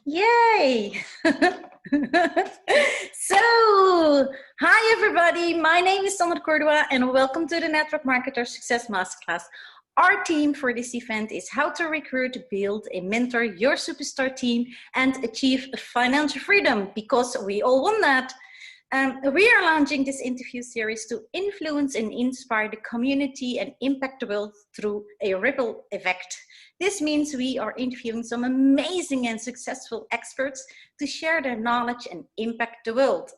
Yay! So, hi everybody. My name is Sandra Cordua and welcome to the Network Marketer Success Masterclass. Our theme for this event is how to recruit, build, and mentor your superstar team and achieve financial freedom, because we all want that. We are launching this interview series to influence and inspire the community and impact the world through a ripple effect. This means we are interviewing some amazing and successful experts to share their knowledge and impact the world.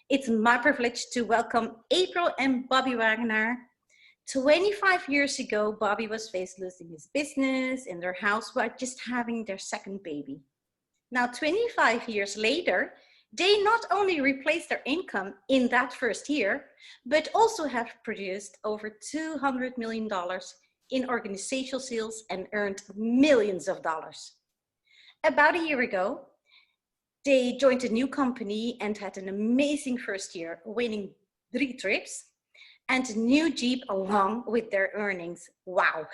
It's my privilege to welcome April and Bobby Wagner. 25 years ago, Bobby was faced losing his business and their house while just having their second baby. Now, 25 years later, they not only replaced their income in that first year, but also have produced over $200 million in organizational sales and earned millions of dollars. About a year ago, they joined a new company and had an amazing first year, winning 3 trips and a new Jeep along with their earnings. Wow.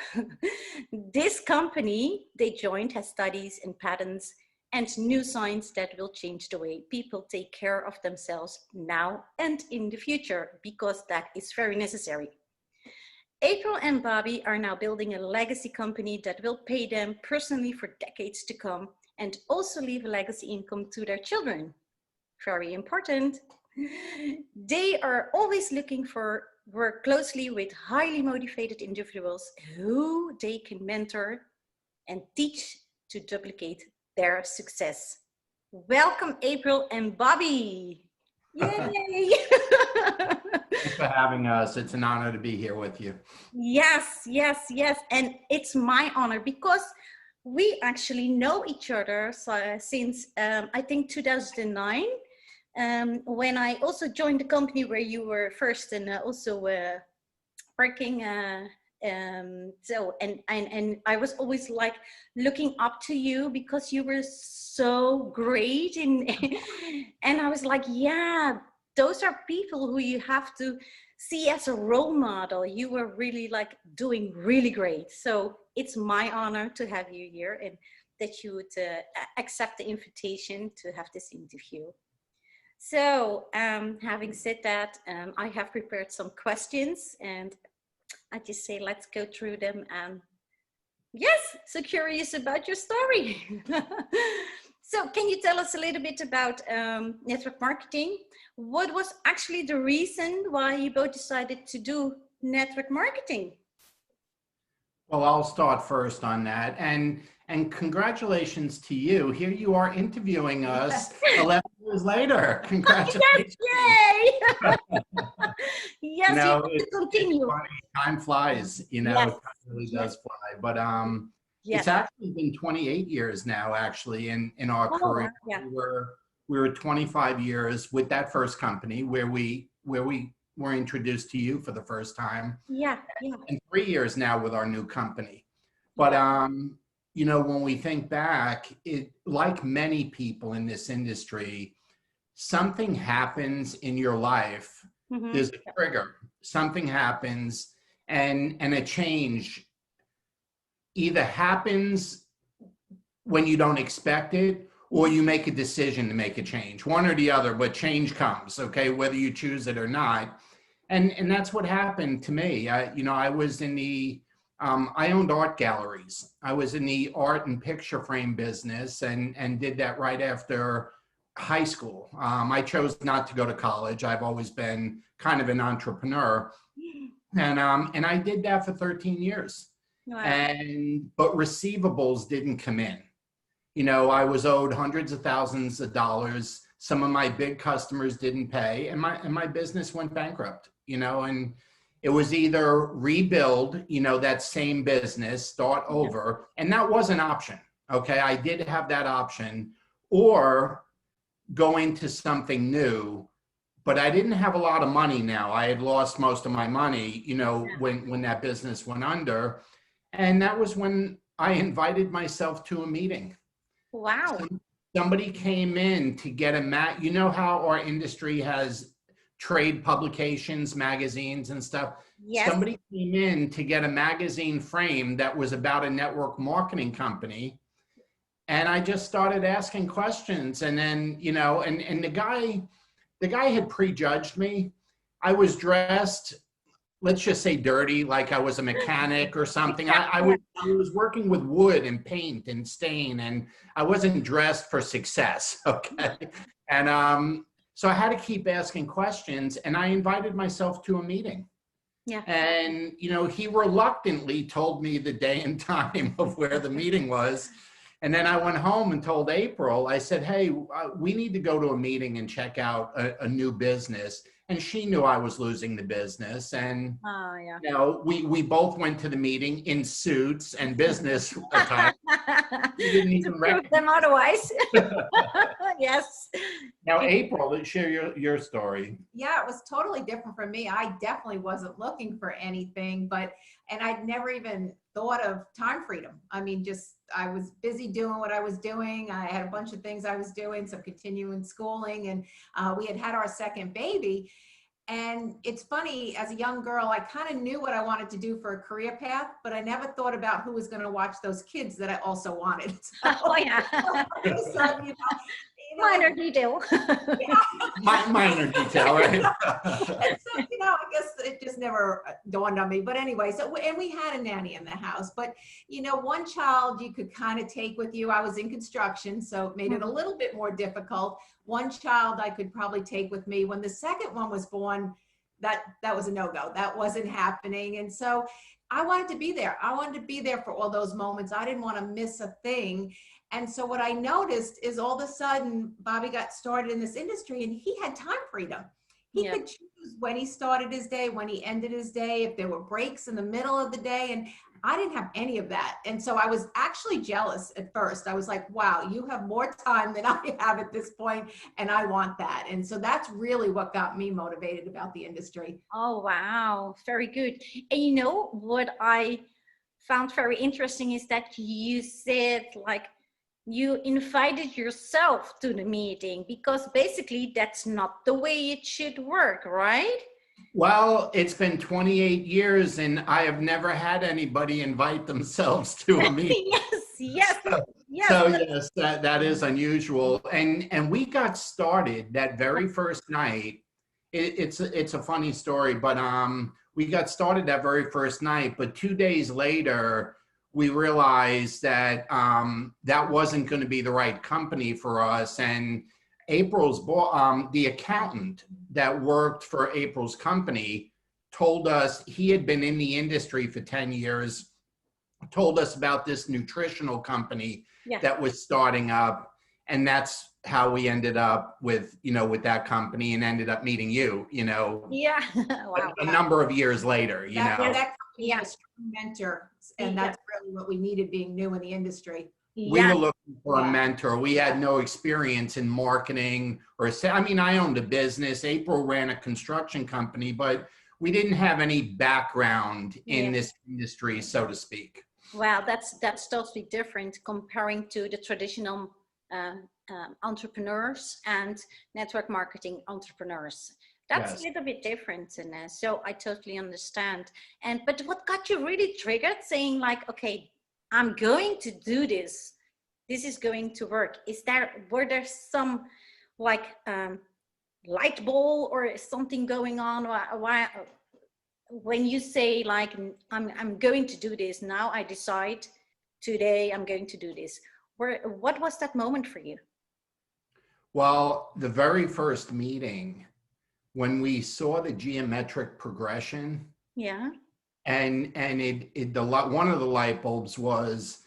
This company they joined has studies and patents and new science that will change the way people take care of themselves now and in the future, because that is very necessary. April and Bobby are now building a legacy company that will pay them personally for decades to come and also leave a legacy income to their children. Very important. They are always looking for work closely with highly motivated individuals who they can mentor and teach to duplicate their success. Welcome, April and Bobby. Yay! Thanks for having us. It's an honor to be here with you. Yes, yes, yes. And it's my honor because we actually know each other since I think 2009, when I also joined the company where you were first and also working. And I was always like looking up to you because you were so great and I was like, yeah, those are people who you have to see as a role model. You were really like doing really great. So it's my honor to have you here and that you would accept the invitation to have this interview. So having said that, I have prepared some questions and I just say, let's go through them. Yes, so curious about your story. So can you tell us a little bit about network marketing? What was actually the reason why you both decided to do network marketing? Well, I'll start first on that. And congratulations to you. Here you are interviewing us 11 years later. Congratulations. Yes, yay! Yes, you know, you continue. funny. Time flies, Yes. It really does fly. But yes. It's actually been 28 years now, actually, in our career. Yeah. We were 25 years with that first company where we were introduced to you for the first time. Yeah. And 3 years now with our new company. But when we think back, like many people in this industry, something happens in your life. Mm-hmm. There's a trigger. Something happens, and a change either happens when you don't expect it, or you make a decision to make a change. One or the other, but change comes, okay, whether you choose it or not. And that's what happened to me. I was in the, I owned art galleries. I was in the art and picture frame business and did that right after high school. I chose not to go to college. I've always been kind of an entrepreneur. And I did that for 13 years. Wow. But receivables didn't come in. I was owed hundreds of thousands of dollars. Some of my big customers didn't pay, and my business went bankrupt, and it was either rebuild, that same business, start over, and that was an option. Okay. I did have that option, or go into something new, but I didn't have a lot of money now. I had lost most of my money, when that business went under. And that was when I invited myself to a meeting. Wow. Somebody came in to get you know how our industry has trade publications, magazines and stuff? Yes. Somebody came in to get a magazine frame that was about a network marketing company. And I just started asking questions. And then, and the guy had prejudged me. I was dressed, let's just say dirty, like I was a mechanic or something. I was working with wood and paint and stain, and I wasn't dressed for success. Okay. And so I had to keep asking questions, and I invited myself to a meeting. Yeah. And, he reluctantly told me the day and time of where the meeting was. And then I went home and told April, I said, hey, we need to go to a meeting and check out a new business. And she knew I was losing the business. And, we both went to the meeting in suits and business attire. We didn't even prove them otherwise. Yes. Now, April, share your story. Yeah, it was totally different for me. I definitely wasn't looking for anything, and I'd never even thought of time freedom. I mean, I was busy doing what I was doing. I had a bunch of things I was doing, some continuing schooling, and we had our second baby. And it's funny, as a young girl, I kind of knew what I wanted to do for a career path, but I never thought about who was going to watch those kids that I also wanted. So, minor detail. Minor detail, right? So, I guess it just never dawned on me. But anyway, and we had a nanny in the house, but one child you could kind of take with you. I was in construction, so it made it a little bit more difficult. One child I could probably take with me. When the second one was born, that was a no-go. That wasn't happening. And so I wanted to be there. I wanted to be there for all those moments. I didn't want to miss a thing. And so what I noticed is all of a sudden, Bobby got started in this industry and he had time freedom. He could choose when he started his day, when he ended his day, if there were breaks in the middle of the day. And I didn't have any of that. And so I was actually jealous at first. I was like, wow, you have more time than I have at this point, and I want that. And so that's really what got me motivated about the industry. Oh, wow. Very good. And what I found very interesting is that you said, like, you invited yourself to the meeting, because basically that's not the way it should work, right? Well, it's been 28 years and I have never had anybody invite themselves to a meeting. Yes. So yes, that is unusual. And we got started that very first night. It's a funny story, but we got started that very first night, but 2 days later, we realized that that wasn't going to be the right company for us. And April's the accountant that worked for April's company told us, he had been in the industry for 10 years, told us about this nutritional company that was starting up. And that's how we ended up with that company, and ended up meeting you, Wow. a number of years later, That company was a strong mentor, and that's really what we needed, being new in the industry. We were looking for a mentor. We had no experience in marketing I owned a business. April ran a construction company, but we didn't have any background in this industry, so to speak. Wow, that's totally different comparing to the traditional entrepreneurs and network marketing entrepreneurs. That's a little bit different, and so I totally understand. But what got you really triggered, saying like, okay, I'm going to do this. This is going to work. Were there some like light bulb or something going on? Why when you say like, I'm going to do this now, I decide today I'm going to do this. What was that moment for you? Well, the very first meeting, when we saw the geometric progression, and one of the light bulbs was,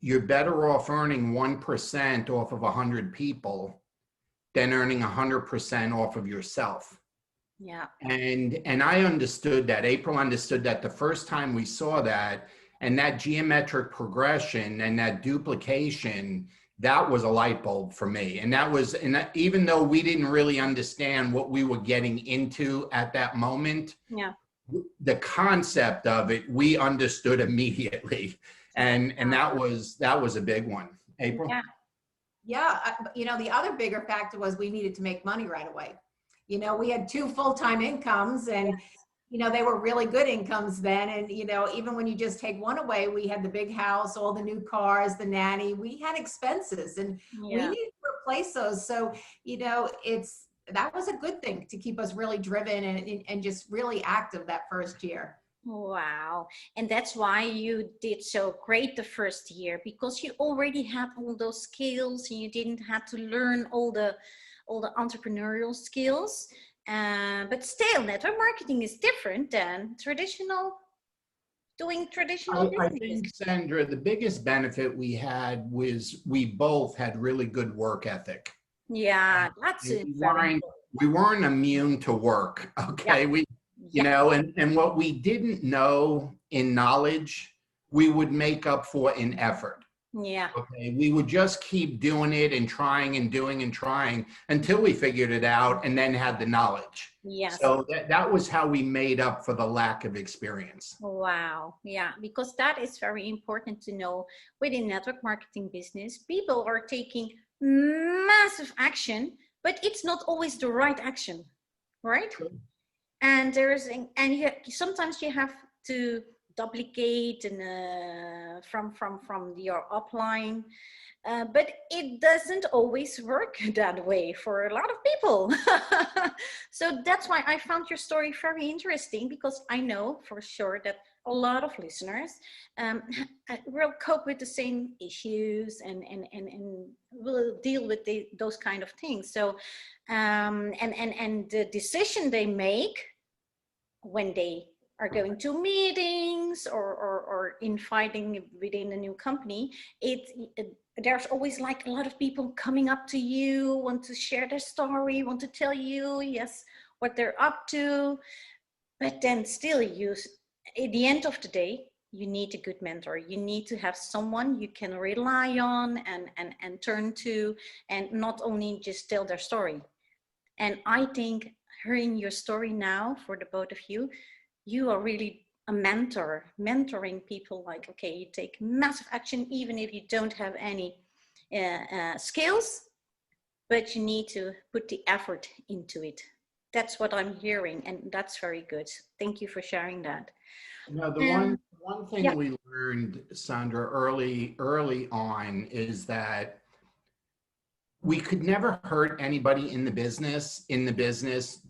you're better off earning 1% off of 100 people than earning 100% off of yourself. Yeah. And I understood that. April understood that the first time we saw that, and that geometric progression and that duplication, that was a light bulb for me. And even though we didn't really understand what we were getting into at that moment, the concept of it, we understood immediately. And that was a big one. April? Yeah. The other bigger factor was we needed to make money right away. We had 2 full-time incomes, and you know, they were really good incomes then. And, you know, even when you just take one away, we had the big house, all the new cars, the nanny, we had expenses and we Yeah. needed to replace those. So, you know, that was a good thing to keep us really driven and just really active that first year. Wow. And that's why you did so great the first year, because you already had all those skills and you didn't have to learn all the entrepreneurial skills. But still, network marketing is different than doing traditional I business. think, Sandra, the biggest benefit we had was we both had really good work ethic. Yeah, that's And a very important. we weren't immune to work. Yeah, Okay. You yeah, know, and what we didn't know in knowledge, we would make up for in effort. yeah. Okay. We would just keep doing it and trying and doing and trying until we figured it out and then had the knowledge. Yes. So that was how we made up for the lack of experience. Wow. Yeah, because that is very important to know. Within network marketing business, people are taking massive action, but it's not always the right action, right? And sometimes you have to duplicate and from your upline, but it doesn't always work that way for a lot of people. So that's why I found your story very interesting, because I know for sure that a lot of listeners will cope with the same issues and will deal with those kind of things. So and the decision they make when they are going to meetings or inviting within a new company, there's always like a lot of people coming up to you, want to share their story, want to tell you, yes, what they're up to. But then still, at the end of the day, you need a good mentor. You need to have someone you can rely on and turn to, and not only just tell their story. And I think hearing your story now for the both of you, you are really a mentor, mentoring people like, okay, you take massive action, even if you don't have any skills, but you need to put the effort into it. That's what I'm hearing, and that's very good. Thank you for sharing that. Now, the one thing Yeah. we learned, Sandra, early on is that we could never hurt anybody in the business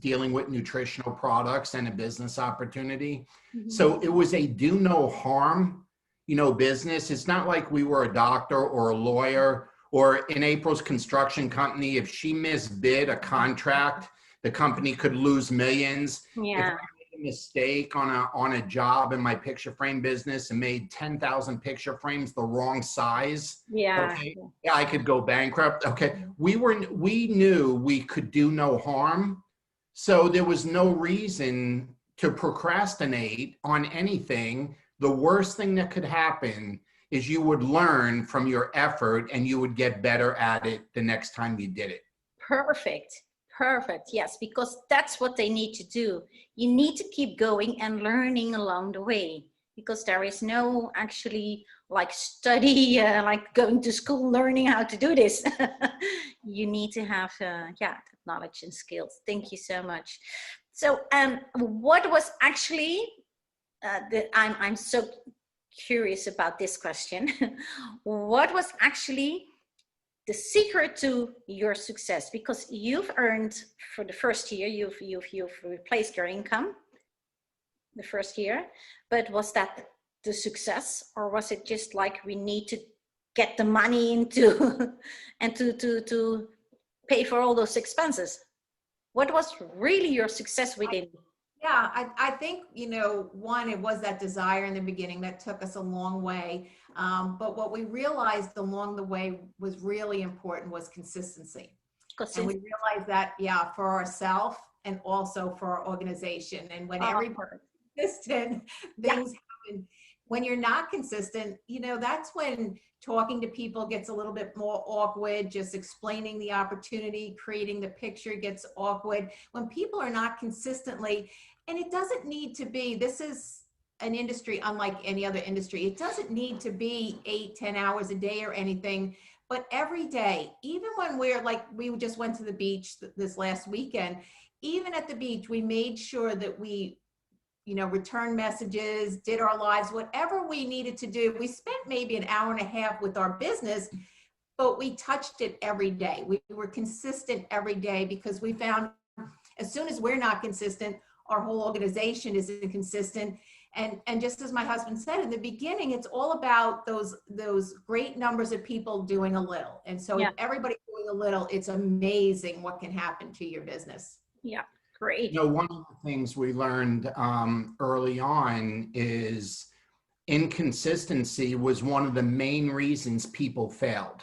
dealing with nutritional products and a business opportunity. Mm-hmm. So it was a do no harm, you know, business. It's not like we were a doctor or a lawyer or in April's construction company. If she misbid a contract, the company could lose millions. Yeah. If I made a mistake on a job in my picture frame business and made 10,000 picture frames the wrong size, Yeah. okay, yeah, I could go bankrupt. Okay, we knew we could do no harm, so there was no reason to procrastinate on anything. The worst thing that could happen is you would learn from your effort and you would get better at it the next time you did it. Perfect. Perfect. Yes, because that's what they need to do. You need to keep going and learning along the way, because there is no actually like study, like going to school, learning how to do this. You need to have, knowledge and skills. Thank you so much. So, what was actually, I'm so curious about this question. What was actually the secret to your success? Because you've earned for the first year, you've replaced your income the first year, but was that the success, or was it just like we need to get the money into and to pay for all those expenses? What was really your success within? Yeah, I think, you know, one, it was that desire in the beginning that took us a long way. But what we realized along the way was really important was consistency. And we realized that, yeah, for ourselves and also for our organization. And when everybody's consistent, things happen. When you're not consistent, you know, that's when talking to people gets a little bit more awkward. Just explaining the opportunity, creating the picture gets awkward. When people are not consistently, and it doesn't need to be, this is an industry unlike any other industry. It doesn't need to be 8-10 hours a day or anything, but every day, even when we're like, we just went to the beach this last weekend, even at the beach, we made sure that we return messages, did our lives, whatever we needed to do. We spent maybe an hour and a half with our business, but we touched it every day. We were consistent every day, because we found as soon as we're not consistent, our whole organization is inconsistent. And just as my husband said in the beginning, it's all about those great numbers of people doing a little. And so if everybody's doing a little, it's amazing what can happen to your business. Yeah, great. One of the things we learned early on is inconsistency was one of the main reasons people failed.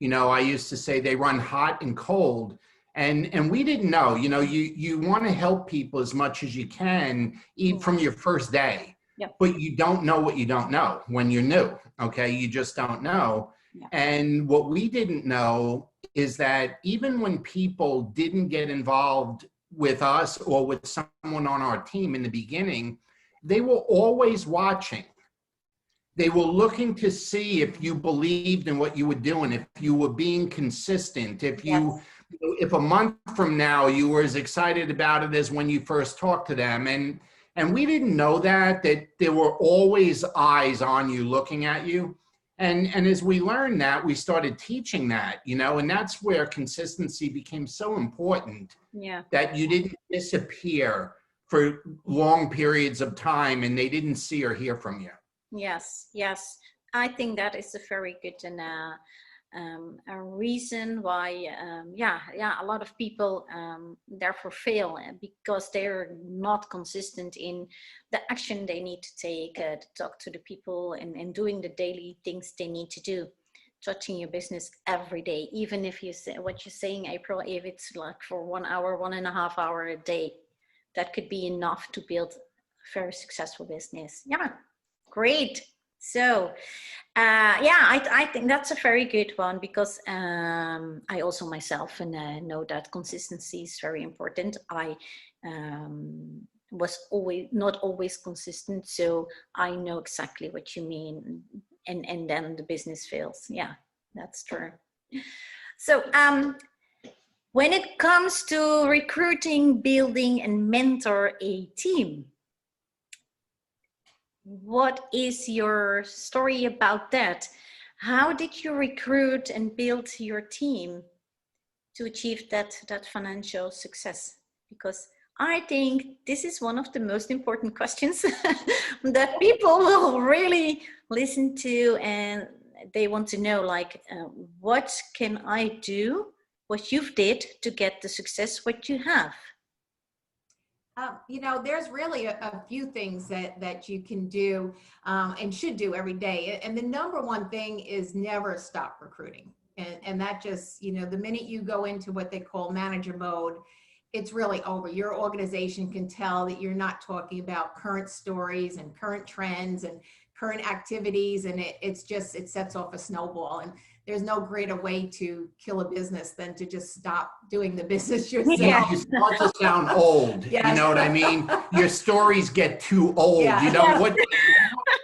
I used to say they run hot and cold. And we didn't know, you want to help people as much as you can, even from your first day, but you don't know what you don't know when you're new. Okay. You just don't know. And what we didn't know is that even when people didn't get involved with us or with someone on our team in the beginning, they were always watching. They were looking to see if you believed in what you were doing, if you were being consistent, if a month from now you were as excited about it as when you first talked to them. And we didn't know that there were always eyes on you looking at you. And as we learned that, we started teaching that, and that's where consistency became so important. That you didn't disappear for long periods of time and they didn't see or hear from you. Yes. I think that is a very good a reason why, a lot of people therefore fail, because they're not consistent in the action they need to take, to talk to the people and doing the daily things they need to do, touching your business every day. Even if you say what you're saying, April, if it's like for 1 hour, 1.5 hours a day, that could be enough to build a very successful business. Yeah, great. So, I think that's a very good one, because I also myself know that consistency is very important. I was not always consistent, so I know exactly what you mean. And then the business fails. Yeah, that's true. So, when it comes to recruiting, building, and mentor a team, what is your story about that? How did you recruit and build your team to achieve that financial success? Because I think this is one of the most important questions that people will really listen to, and they want to know, like, what can I do, what you've did to get the success what you have? There's really a few things that you can do and should do every day. And the number one thing is never stop recruiting. And that just, the minute you go into what they call manager mode, it's really over. Your organization can tell that you're not talking about current stories and current trends and current activities. And it sets off a snowball. And there's no greater way to kill a business than to just stop doing the business yourself. Yeah, you start to sound old. Yes. You know what I mean? Your stories get too old. Yeah. What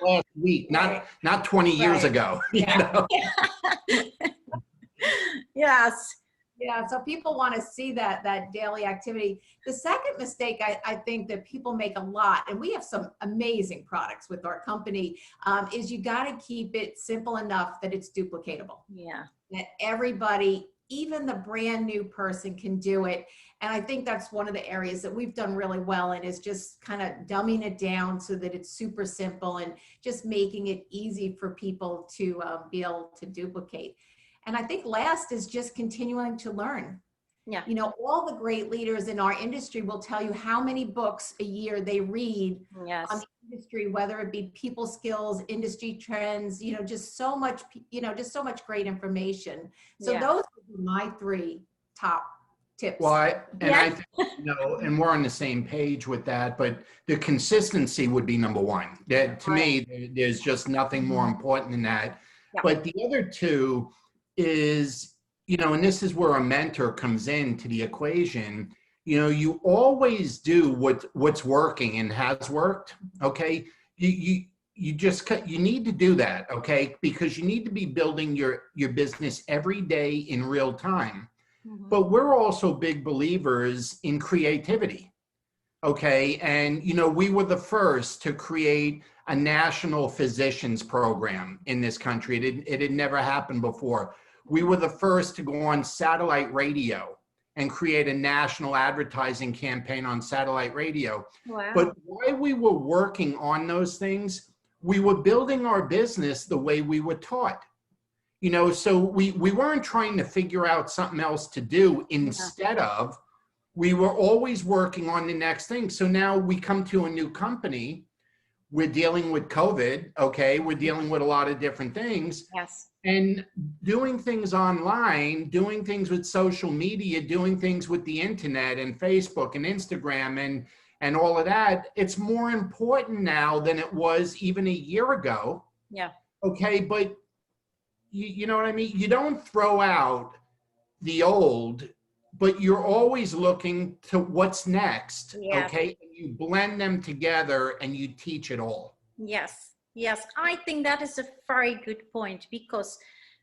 last week, not 20 years ago. Yeah. Yes. Yeah, so people want to see that daily activity. The second mistake I think that people make a lot, and we have some amazing products with our company, is you got to keep it simple enough that it's duplicatable. Yeah. That everybody, even the brand new person, can do it. And I think that's one of the areas that we've done really well in, is just kind of dumbing it down so that it's super simple and just making it easy for people to be able to duplicate. And I think last is just continuing to learn. Yeah. All the great leaders in our industry will tell you how many books a year they read on the industry, whether it be people skills, industry trends, just so much great information. So those would be my 3 top tips. Well, I think, and we're on the same page with that, but the consistency would be number 1. That, to me, there's just nothing more important than that. Yeah. But the other 2 is, and this is where a mentor comes into the equation. You always do what's working and has worked. Okay. You need to do that. Okay. Because you need to be building your business every day in real time. Mm-hmm. But we're also big believers in creativity. Okay. And, you know, we were the first to create a national physicians program in this country. It had never happened before. We were the first to go on satellite radio and create a national advertising campaign on satellite radio. Wow. But while we were working on those things, we were building our business the way we were taught. You know, so we weren't trying to figure out something else to do. Instead of, we were always working on the next thing. So now we come to a new company, we're dealing with COVID, okay? We're dealing with a lot of different things. Yes. And doing things online, doing things with social media, doing things with the internet and Facebook and Instagram and all of that, it's more important now than it was even a year ago. Yeah. Okay, but you know what I mean? You don't throw out the old, but you're always looking to what's next, okay? And you blend them together and you teach it all. Yes, yes. I think that is a very good point, because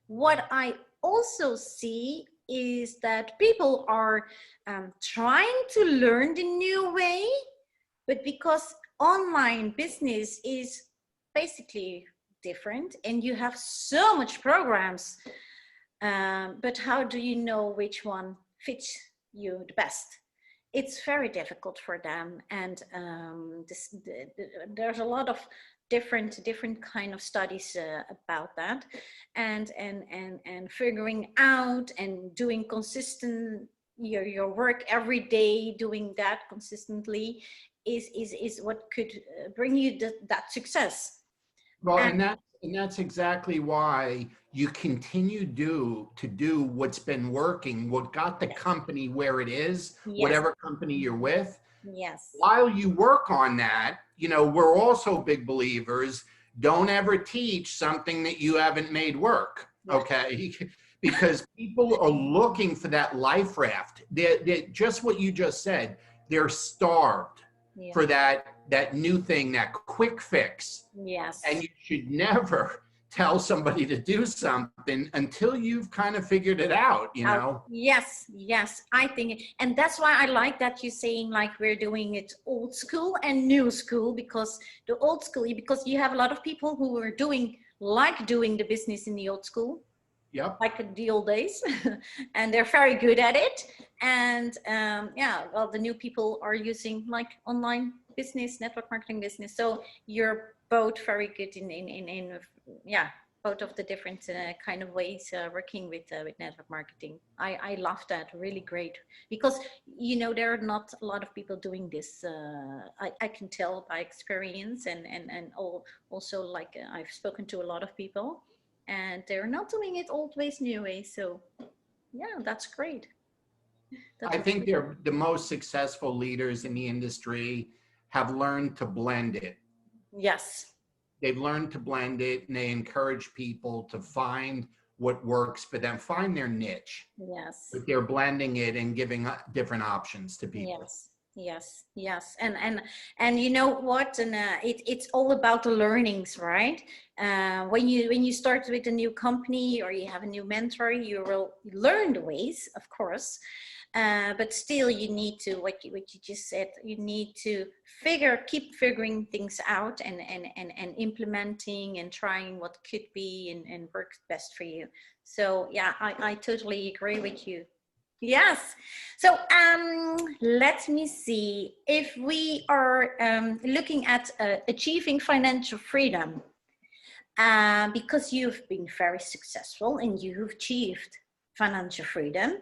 what I also see is that people are trying to learn the new way, but because online business is basically different and you have so much programs, but how do you know which one fits you the best? It's very difficult for them, and there's a lot of different kind of studies about that, and figuring out and doing consistent your work every day, doing that consistently is what could bring you that success. Well, and that's exactly why you continue to do what's been working, what got the company where it is, whatever company you're with. Yes. While you work on that, you know, we're also big believers, don't ever teach something that you haven't made work, okay? Because people are looking for that life raft. They're just what you just said, they're starved for that new thing, that quick fix. Yes. And you should never tell somebody to do something until you've kind of figured it out, you know? Yes, yes, I think, and that's why I like that you're saying like we're doing it old school and new school, because the old school, because you have a lot of people who are doing the business in the old school. Yep. Like the old days, and they're very good at it. And well, the new people are using like online business, network marketing business. So you're both very good in both of the different kind of ways working with network marketing. I love that, really great, because you know there are not a lot of people doing this. I can tell by experience, and also like I've spoken to a lot of people. And they're not doing it old ways, new ways. So yeah, that's great. I think they're the most successful leaders in the industry have learned to blend it. Yes. They've learned to blend it, and they encourage people to find what works for them, find their niche. Yes. But they're blending it and giving different options to people. Yes. Yes, yes, and you know what? And it's all about the learnings, right? When you start with a new company or you have a new mentor, you will learn the ways, of course, but still you need to what you just said. You need to keep figuring things out and implementing and trying what could be and works best for you. So yeah, I totally agree with you. Yes. So let me see if we are looking at achieving financial freedom, because you've been very successful and you've achieved financial freedom.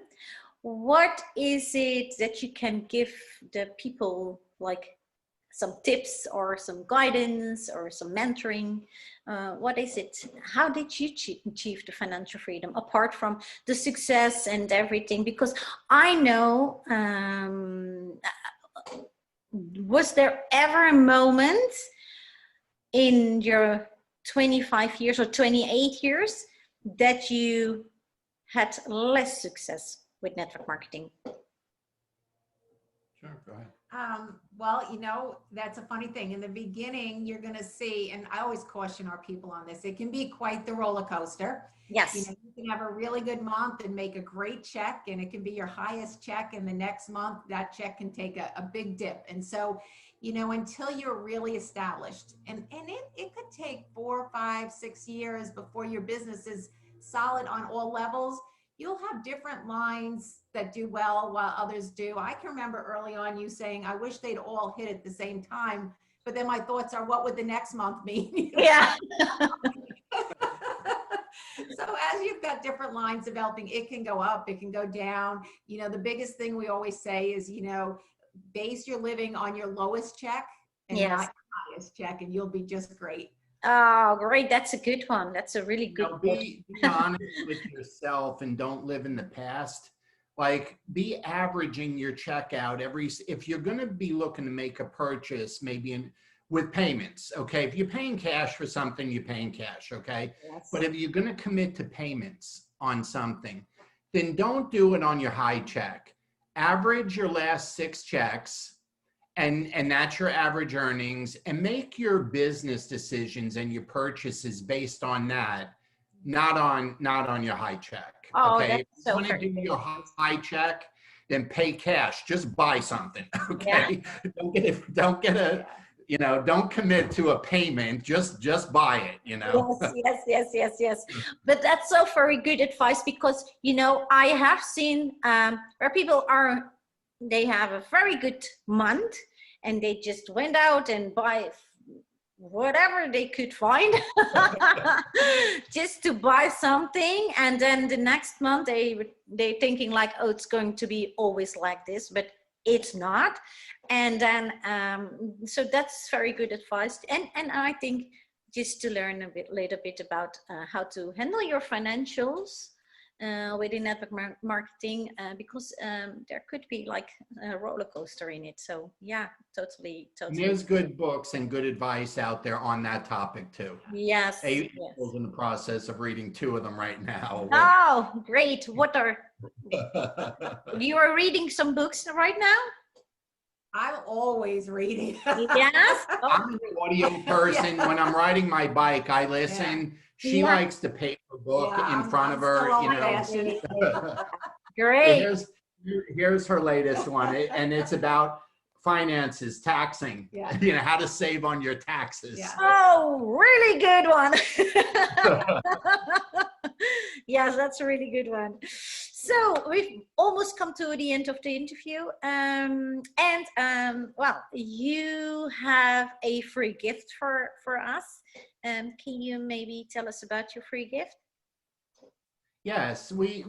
What is it that you can give the people, like some tips or some guidance or some mentoring? What is it? How did you achieve the financial freedom apart from the success and everything? Because I know, was there ever a moment in your 25 years or 28 years that you had less success with network marketing? Sure, go ahead. Well, that's a funny thing. In the beginning, you're going to see, and I always caution our people on this, it can be quite the roller coaster. Yes. You can have a really good month and make a great check, and it can be your highest check. And the next month, that check can take a big dip. And so, until you're really established, and it could take 4, 5, 6 years before your business is solid on all levels. You'll have different lines that do well while others do. I can remember early on you saying, I wish they'd all hit at the same time. But then my thoughts are, what would the next month mean? Yeah. So as you've got different lines developing, it can go up, it can go down. The biggest thing we always say is, base your living on your lowest check and Yes. not your highest check, and you'll be just great. Oh, great. That's a good one. That's a really good one. Be honest with yourself and don't live in the past. Like, be averaging your checkout if you're going to be looking to make a purchase, maybe with payments. Okay. If you're paying cash for something, you're paying cash. Okay. Yes. But if you're going to commit to payments on something, then don't do it on your high check. Average your last 6 checks. And that's your average earnings, and make your business decisions and your purchases based on that, not on your high check. Oh, okay. that's If you so want to do your high check, then pay cash. Just buy something. Okay. Yeah. Don't commit to a payment. Just buy it. Yes. But that's so very good advice, because I have seen where people they have a very good month and they just went out and buy whatever they could find just to buy something, and then the next month they thinking like, oh, it's going to be always like this, but it's not. And then so that's very good advice, and I think just to learn little bit about how to handle your financials within network marketing, because there could be like a roller coaster in it. So yeah, totally. And there's good books and good advice out there on that topic too. Yes. Yes. In the process of reading 2 of them right now. Oh, great. What are you are reading some books right now? I'm always reading. Yes. Oh. I'm an audio person. Yeah. When I'm riding my bike, I listen. Yeah. She likes the paper book in front of her. Great. Here's her latest one, and it's about finances, taxing. Yeah. How to save on your taxes. Yeah. Oh, really good one. Yes, that's a really good one. So we've almost come to the end of the interview. Well, you have a free gift for us. Can you maybe tell us about your free gift? Yes, we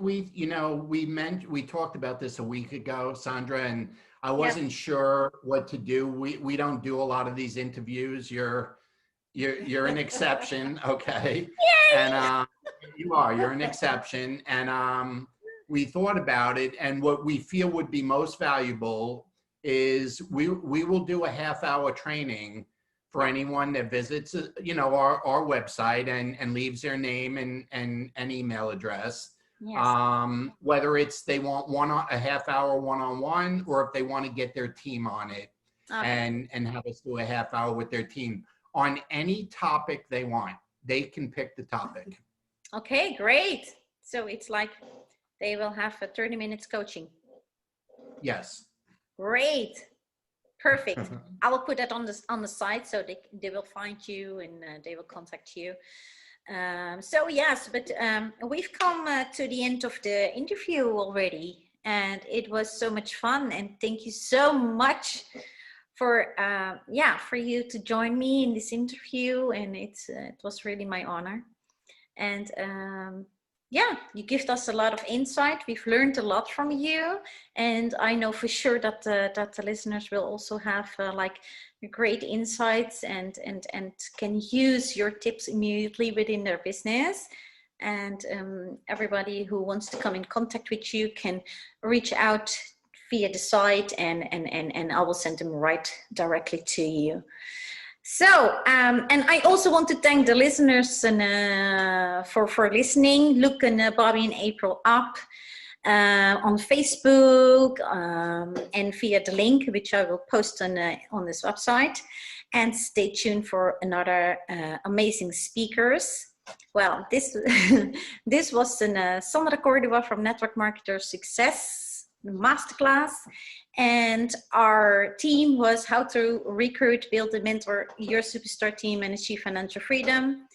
talked about this a week ago, Sandra, and I wasn't sure what to do. We don't do a lot of these interviews. You're an exception, okay? Yay! And you're an exception. And we thought about it, and what we feel would be most valuable is we will do a half-hour training for anyone that visits, our website and leaves their name and email address. Yes. Whether it's they want a half-hour one-on-one, or if they want to get their team on it, and have us do a half-hour with their team on any topic they want. They can pick the topic. Okay, great. So it's like they will have a 30 minutes coaching. Yes. Great. Perfect. I will put that on the site, so they will find you and they will contact you. So yes, but we've come to the end of the interview already, and it was so much fun. And thank you so much for you to join me in this interview. And it was really my honor. And you give us a lot of insight. We've learned a lot from you, and I know for sure that the listeners will also have great insights and can use your tips immediately within their business. And everybody who wants to come in contact with you can reach out via the site, and I will send them right directly to you. So, and I also want to thank the listeners for listening. Look Bobby and April up. on Facebook, and via the link, which I will post on this website. And stay tuned for another amazing speakers. Well, this this was Sandra Cordua from Network Marketer Success Masterclass, and our team was how to recruit, build, and mentor your superstar team and achieve financial freedom.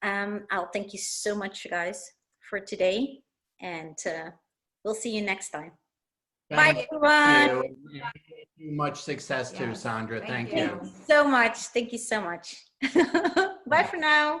I'll thank you so much, guys, for today, and we'll see you next time. Bye, everyone. Much success too, Sandra. Thank you. Thank you so much. Thank you so much. Bye for now.